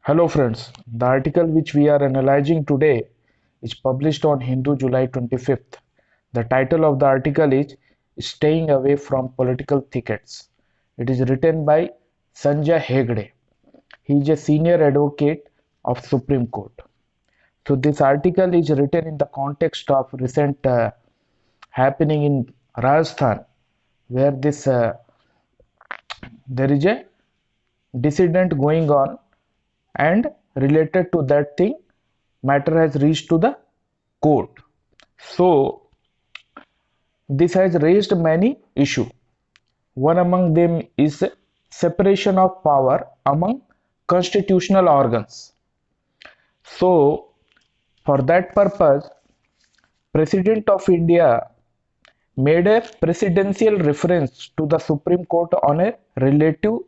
Hello friends, the article which we are analyzing today is published on Hindu July 25th. The title of the article is Staying Away from Political Thickets. It is written by Sanjay Hegde. He is a senior advocate of Supreme Court. So this article is written in the context of recent happening in Rajasthan where this there is a dissident going on, and related to that thing matter has reached to the court. So this has raised many issues. One among them is separation of power among constitutional organs. So for that purpose, President of India made a presidential reference to the Supreme Court on a relative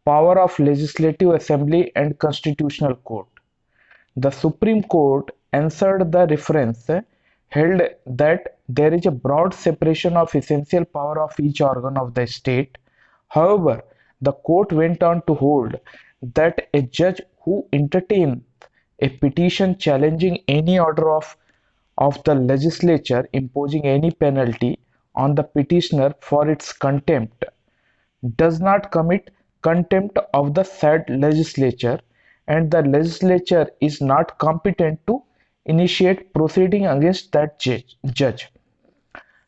power of Legislative Assembly and Constitutional Court. The Supreme Court answered the reference, held that there is a broad separation of essential power of each organ of the state. However, the court went on to hold that a judge who entertains a petition challenging any order of the legislature imposing any penalty on the petitioner for its contempt does not commit contempt of the said legislature, and the legislature is not competent to initiate proceeding against that judge.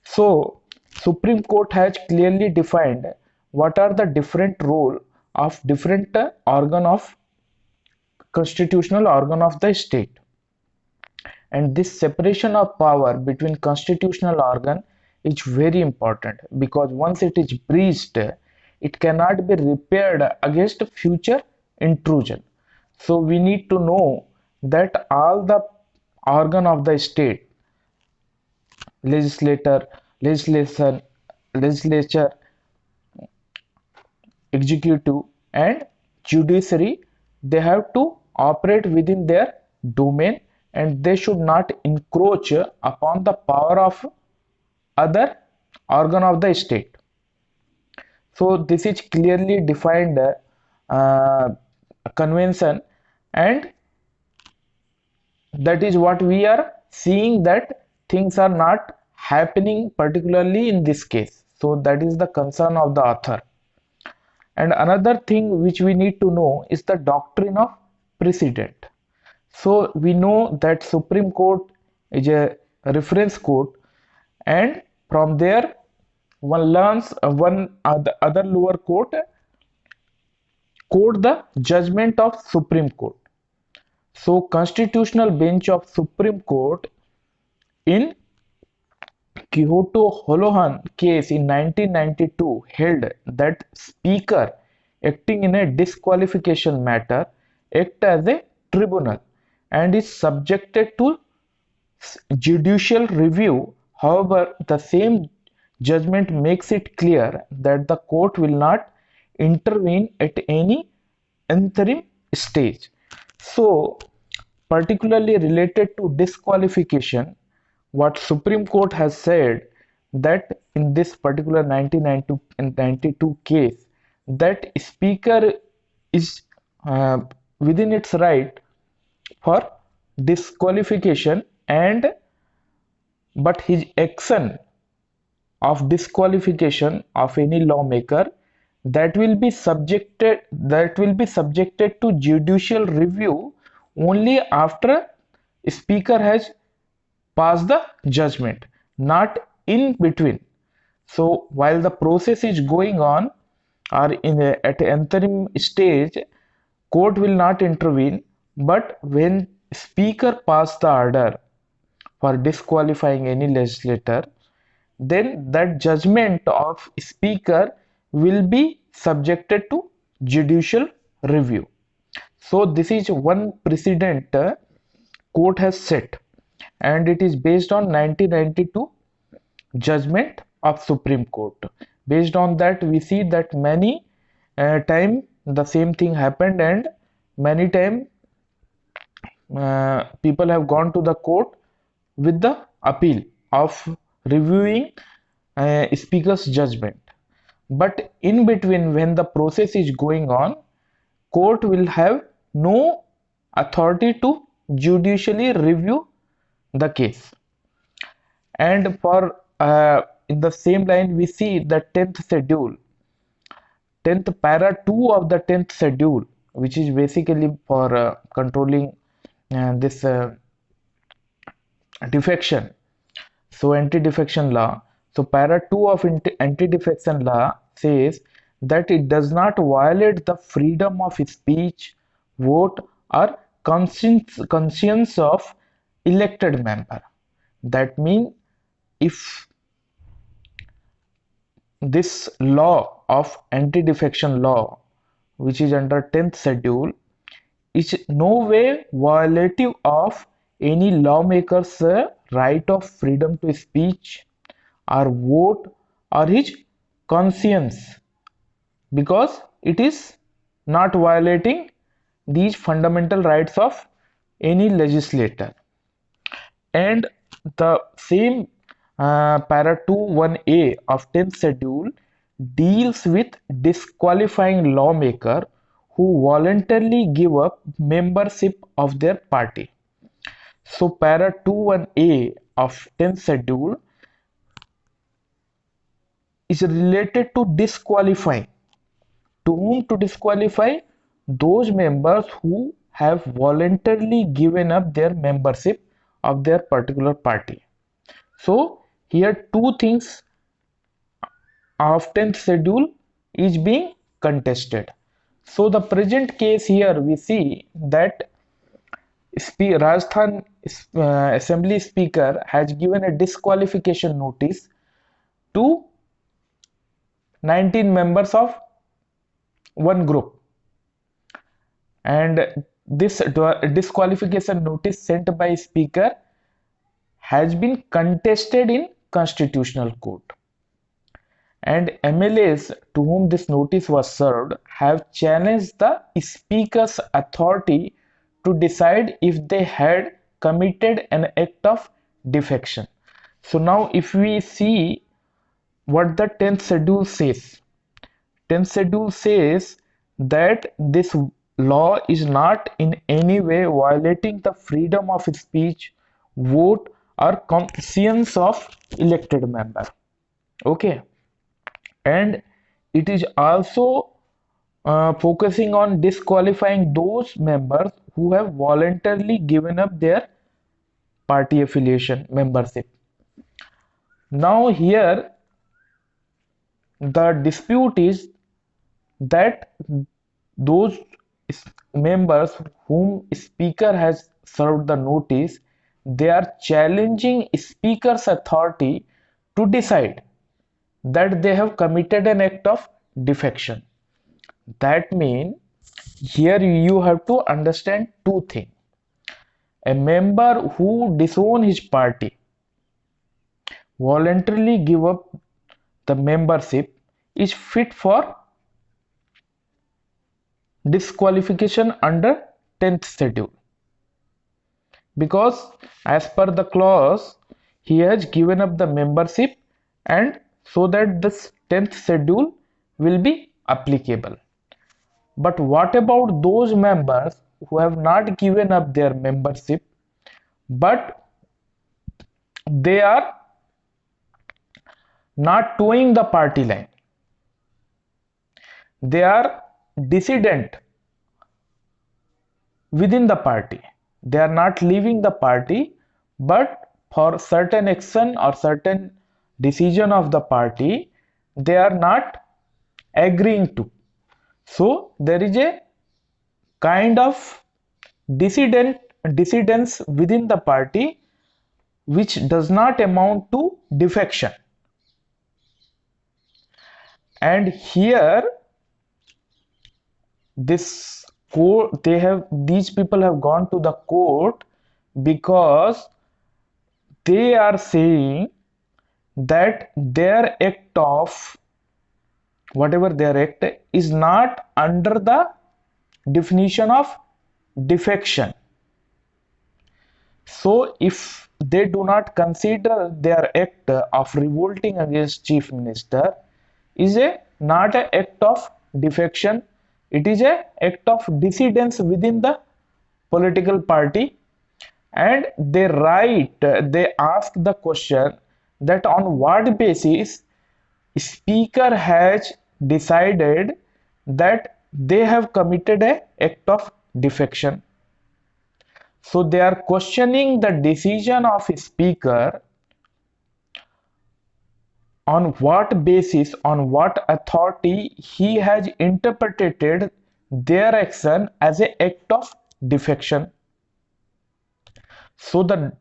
So Supreme Court has clearly defined what are the different role of different organ of constitutional organ of the state, and this separation of power between constitutional organ is very important, because once it is breached it cannot be repaired against future intrusion. So we need to know that all the organ of the state, legislator, legislation, legislature, executive and judiciary, they have to operate within their domain, and they should not encroach upon the power of other organ of the state. So this is clearly defined convention, and that is what we are seeing, that things are not happening particularly in this case. So that is the concern of the author. And another thing which we need to know is the doctrine of precedent. So we know that Supreme Court is a reference court, and from there one learns other lower court quote the judgment of Supreme Court. So constitutional bench of Supreme Court in Kyoto Holohan case in 1992 held that speaker acting in a disqualification matter act as a tribunal and is subjected to judicial review. However, the same judgment makes it clear that the court will not intervene at any interim stage. So particularly related to disqualification, what Supreme Court has said, that in this particular 1992 case, that speaker is within its right for disqualification, and but his action of disqualification of any lawmaker, that will be subjected to judicial review only after speaker has passed the judgment, not in between. So while the process is going on, or at an interim stage, court will not intervene, but when speaker pass the order for disqualifying any legislator, then that judgment of speaker will be subjected to judicial review. So this is one precedent court has set, and it is based on 1992 judgment of Supreme Court. Based on that, we see that many time the same thing happened, and many time people have gone to the court with the appeal of reviewing speaker's judgment. But in between, when the process is going on, court will have no authority to judicially review the case. And for in the same line, we see the 10th schedule, 10th para 2 of the 10th schedule, which is basically for controlling this defection. So anti-defection law. So para 2 of anti-defection law says that it does not violate the freedom of speech, vote, or conscience of elected member. That means if this law of anti-defection law, which is under 10th schedule, is no way violative of any lawmaker's right of freedom to speech or vote or his conscience, because it is not violating these fundamental rights of any legislator. And the same para 2(1)(a) of 10th schedule deals with disqualifying lawmaker who voluntarily give up membership of their party. So para 2(1)(a) of 10th schedule is related to disqualifying. To whom to disqualify? Those members who have voluntarily given up their membership of their particular party. So here two things of 10th schedule is being contested. So the present case here we see that Rajasthan Assembly Speaker has given a disqualification notice to 19 members of one group, and this disqualification notice sent by Speaker has been contested in Constitutional Court, and MLAs to whom this notice was served have challenged the Speaker's authority to decide if they had committed an act of defection. So now if we see what the 10th schedule says, 10th schedule says that this law is not in any way violating the freedom of speech, vote, or conscience of elected member. Okay, and it is also focusing on disqualifying those members who have voluntarily given up their party affiliation membership. Now here the dispute is that those members whom Speaker has served the notice, they are challenging Speaker's authority to decide that they have committed an act of defection. That means here you have to understand two things. A member who disown his party, voluntarily give up the membership, is fit for disqualification under 10th schedule, because as per the clause he has given up the membership, and so that this 10th schedule will be applicable. But what about those members who have not given up their membership but they are not toeing the party line, they are dissident within the party, they are not leaving the party, but for certain action or certain decision of the party they are not agreeing to. So there is a kind of dissidence within the party which does not amount to defection. And here this court, these people have gone to the court because they are saying that their act of whatever their act is not under the definition of defection. So if they do not consider their act of revolting against chief minister is not an act of defection, It is a act of dissidence within the political party, and they ask the question that on what basis speaker has decided that they have committed a act of defection. So they are questioning the decision of speaker, on what basis, on what authority he has interpreted their action as an act of defection. So the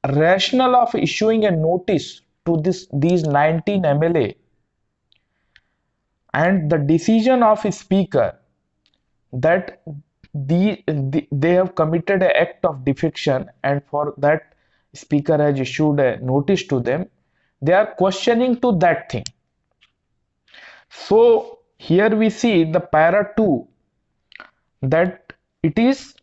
rationale of issuing a notice to these 19 MLA and the decision of a speaker that they have committed an act of defection, and for that speaker has issued a notice to them, they are questioning to that thing. So here we see the para 2 that it is,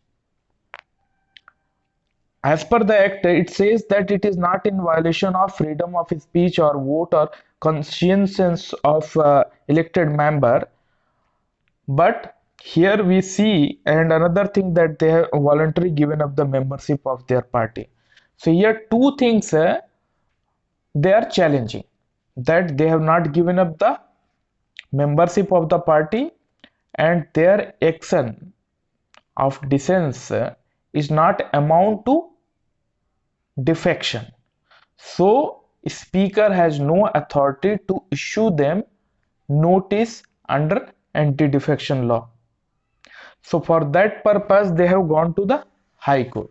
as per the act, it says that it is not in violation of freedom of speech or vote or conscience of elected member. But here we see, and another thing, that they have voluntarily given up the membership of their party. So here two things they are challenging, that they have not given up the membership of the party and their action of dissent is not amount to defection. So speaker has no authority to issue them notice under anti-defection law. So for that purpose they have gone to the High Court.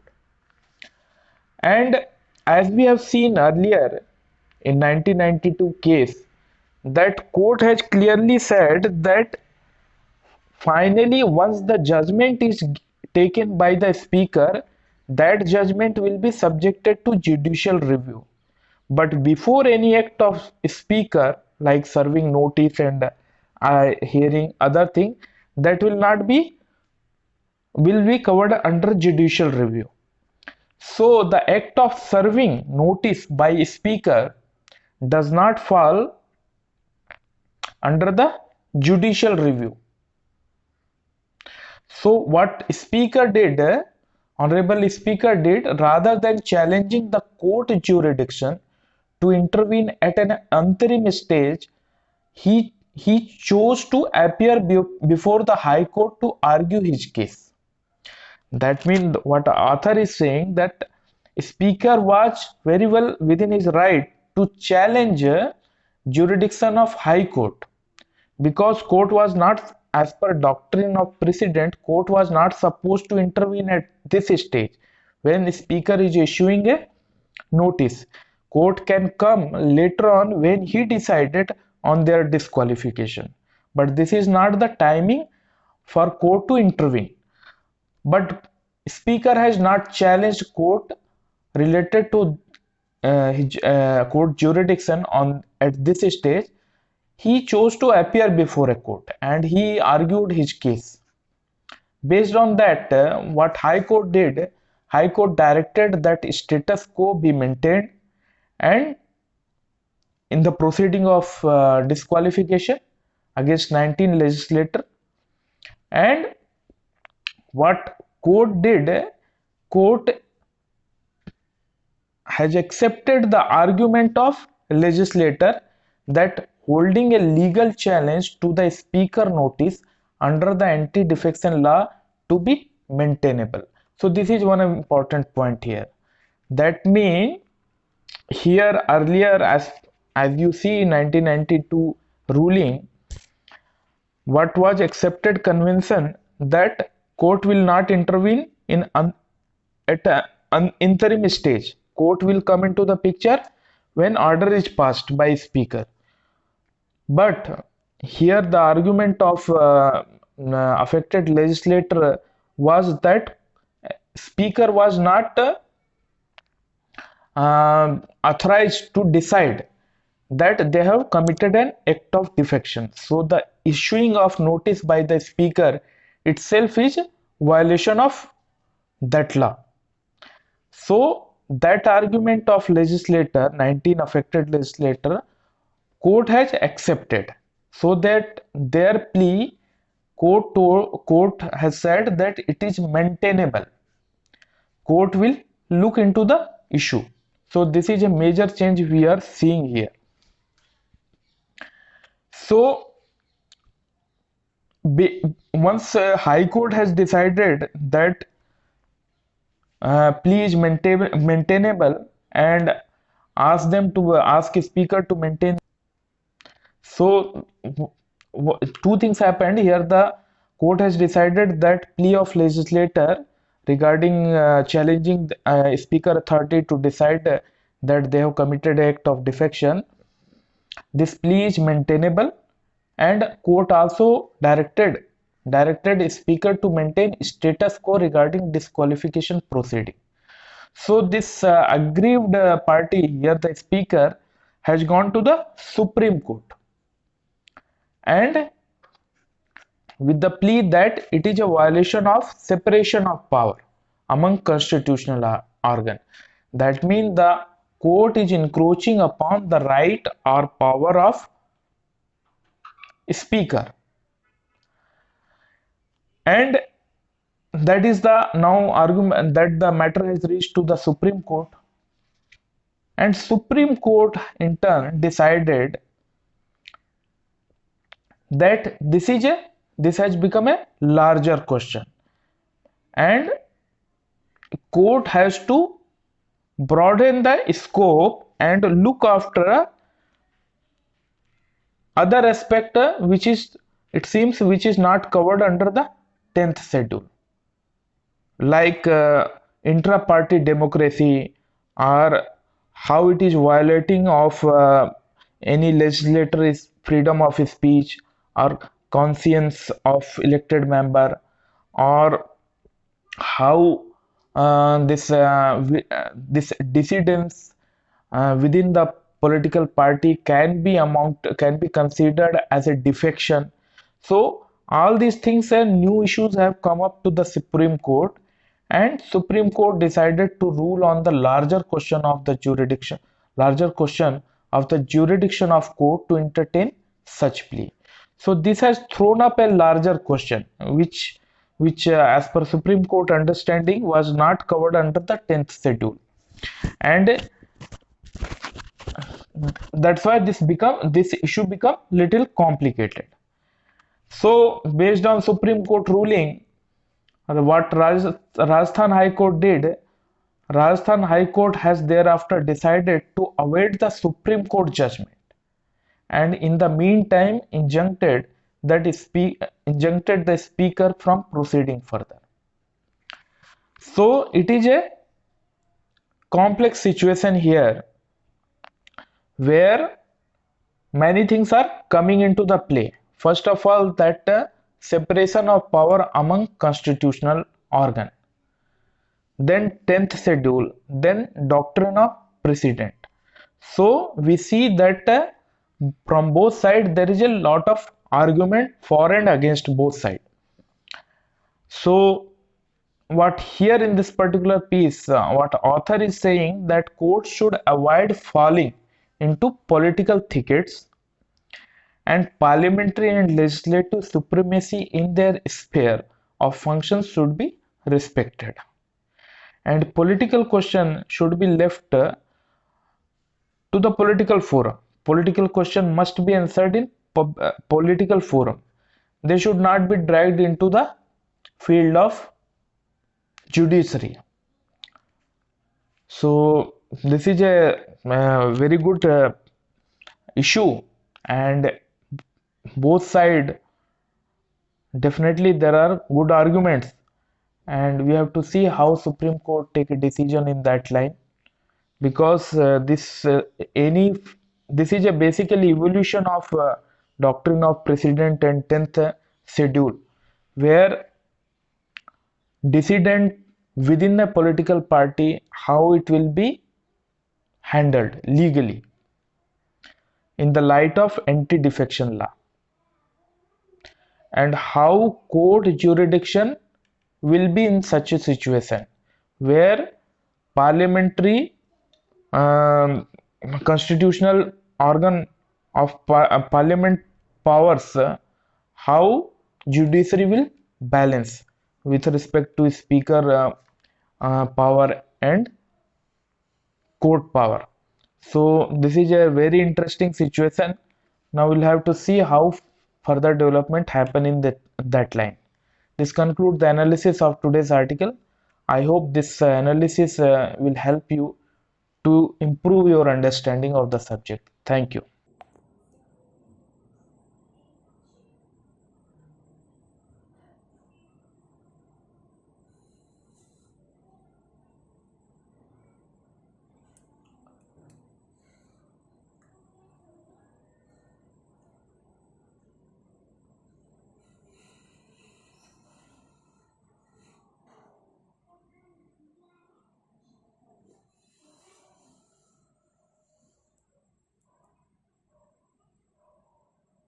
And as we have seen earlier in 1992 case, that court has clearly said that finally once the judgment is taken by the speaker, that judgment will be subjected to judicial review. But before any act of speaker like serving notice and hearing other thing, that will be covered under judicial review. So the act of serving notice by speaker does not fall under the judicial review. So what speaker did, honorable speaker did, rather than challenging the court jurisdiction to intervene at an interim stage, he chose to appear before the High Court to argue his case. That means what author is saying, that speaker was very well within his right to challenge jurisdiction of High Court, because court was not, as per doctrine of precedent, court was not supposed to intervene at this stage when speaker is issuing a notice. Court can come later on when he decided on their disqualification, but this is not the timing for court to intervene. But speaker has not challenged court related to his court jurisdiction on at this stage. He chose to appear before a court and he argued his case. Based on that, what High Court did, High Court directed that status quo be maintained, and in the proceeding of disqualification against 19 legislator. And what court did, court has accepted the argument of legislator that holding a legal challenge to the speaker notice under the anti-defection law to be maintainable. So this is one important point here. That means here earlier, as you see in 1992 ruling, what was accepted convention, that court will not intervene in at an interim stage. Court will come into the picture when order is passed by speaker. But here the argument of affected legislator was that speaker was not authorized to decide that they have committed an act of defection. So the issuing of notice by the speaker itself is violation of that law. So that argument of legislator, 19 affected legislator, court has accepted, so that their plea court has said that it is maintainable. Court will look into the issue. So this is a major change we are seeing here. So once High Court has decided that plea is maintainable and ask speaker to maintain. So two things happened here. The court has decided that plea of legislator regarding challenging speaker authority to decide that they have committed act of defection, this plea is maintainable, and court also directed speaker to maintain status quo regarding disqualification proceeding. So this aggrieved party here, the speaker, has gone to the Supreme Court and with the plea that it is a violation of separation of power among constitutional organ. That means the court is encroaching upon the right or power of speaker, and that is the now argument that the matter has reached to the Supreme Court, and Supreme Court in turn decided that this has become a larger question and court has to broaden the scope and look after other aspect which is, it seems, which is not covered under the 10th schedule, like intra-party democracy, or how it is violating of any legislator's freedom of speech or conscience of elected member, or how this dissidence within the political party can be considered as a defection. So all these things and new issues have come up to the Supreme Court, and Supreme Court decided to rule on the larger question of the jurisdiction of court to entertain such plea. So this has thrown up a larger question which as per Supreme Court understanding was not covered under the 10th schedule, and that's why this issue become little complicated. So based on Supreme Court ruling, what Rajasthan High Court did, Rajasthan High Court has thereafter decided to await the Supreme Court judgment, and in the meantime injuncted the speaker from proceeding further. So it is a complex situation here where many things are coming into the play. First of all, that separation of power among constitutional organ, then 10th schedule, then doctrine of precedent. So we see that from both sides there is a lot of argument for and against both sides. So what here in this particular piece, what author is saying, that courts should avoid falling into political thickets, and parliamentary and legislative supremacy in their sphere of functions should be respected, and political question should be left to the political forum. Political question must be answered in political forum. They should not be dragged into the field of judiciary. So this is a very good issue, and both sides, definitely there are good arguments, and we have to see how Supreme Court take a decision in that line, because this is a basically evolution of doctrine of precedent and 10th schedule, where dissident within a political party, how it will be handled legally in the light of anti-defection law, and how court jurisdiction will be in such a situation where parliamentary constitutional organ of parliament powers, how judiciary will balance with respect to speaker power and court power. So this is a very interesting situation. Now we'll have to see how further development happen in that line. This concludes the analysis of today's article. I hope this analysis will help you to improve your understanding of the subject. Thank you.